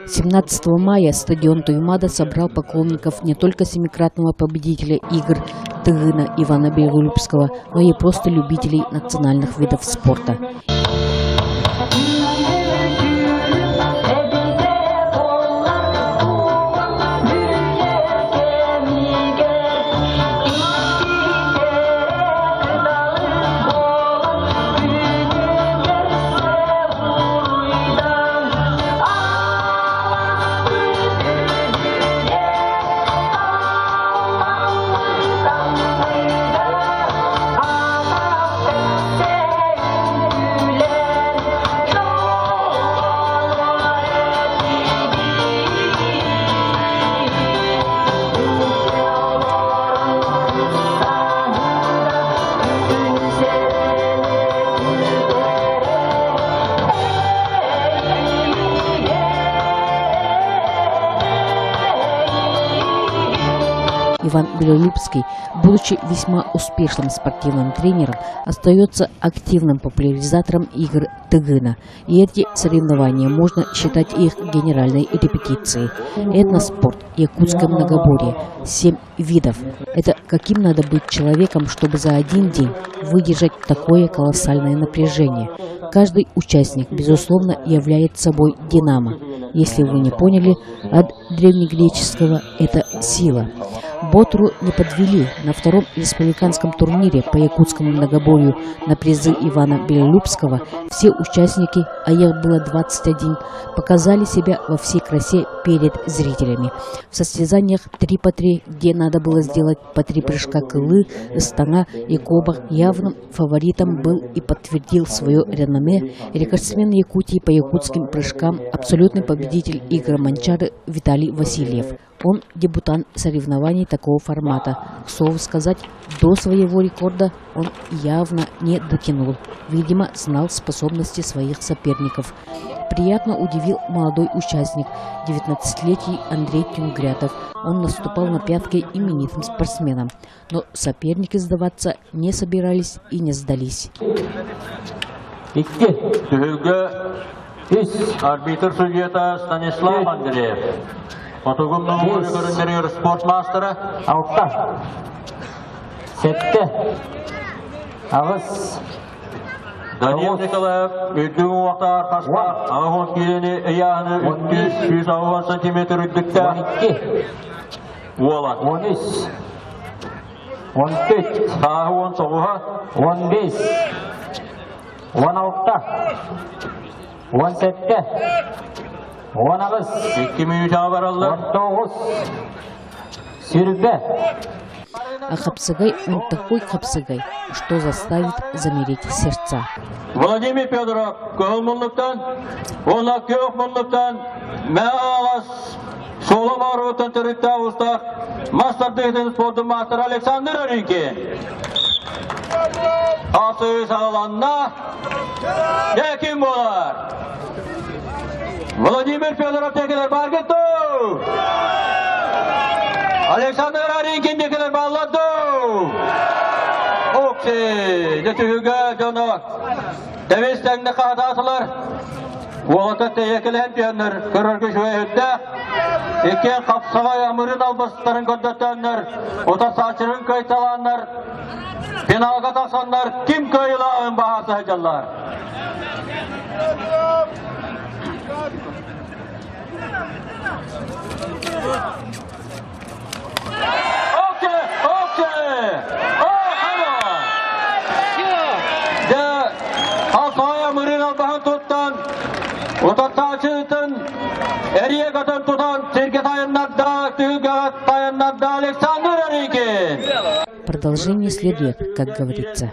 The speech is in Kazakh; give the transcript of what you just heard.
17 мая стадион Туймада собрал поклонников не только семикратного победителя игр Тыгына Ивана Белолюбского, но и просто любителей национальных видов спорта. Иван Белолюбский, будучи весьма успешным спортивным тренером, остается активным популяризатором игр Тыгына. И эти соревнования можно считать их генеральной репетицией. Этноспорт, якутское многоборье, 7 видов. Это каким надо быть человеком, чтобы за один день выдержать такое колоссальное напряжение? Каждый участник, безусловно, является собой динамо. Если вы не поняли, от древнегреческого это сила. Ботру не подвели. На втором республиканском турнире по якутскому многоборью на призы Ивана Белолюбского все участники, а их было 21, показали себя во всей красе перед зрителями. В состязаниях 3 по 3, где надо было сделать по 3 прыжка Кылы, Стана и Коба, явным фаворитом был и подтвердил свое реноме рекордсмен Якутии по якутским прыжкам, абсолютный победитель игр Манчары Виталий Васильев. Он дебютант соревнований такого формата. К слову сказать, до своего рекорда он явно не дотянул. Видимо, знал способности своих соперников. Приятно удивил молодой участник, 19-летний Андрей Тюнгрятов. Он наступал на пятки именитым спортсменам. Но соперники сдаваться не собирались и не сдались. Арбитр судья Станислав Андреев. Фотогумның көріндерер спорт мастері. Алтта. Сетте. Ағыз. Даниил Николаев, өйдігін уақта арқасқа, ағын келені ұяғыны 300 сантиметр үддікті. 12. Уолан. 13. 14. Сағы 10 соғыға. 15. 16. 17. 19. 2 минут баралды. 19. Сюрбе. А Хапсыгай он такой Хапсыгай, что заставит замереть сердца. Владимир Федоров, көңілмұллықтан, оны көңілмұллықтан, мән ағас, солы баруытын түрікті ауыстақ, мастардығын спорттың мастер Александр Оринкин. Асы сағаланына, әкім болар. Владимир Федоров текелер бар кетті. Александр Оринкин текелер балладу. Окси, детігігі жоны тәвестәңді қағатасылар. Оғыты тәйекілен түйенір, көріргі жөй өтті. Екен қапсыға амырын албастарын көрдеттенір. Ота сачырын көйталаныр. Пеналға тақсанlar, kim көйлағын бағасы әжалар. Продолжение следует, как говорится.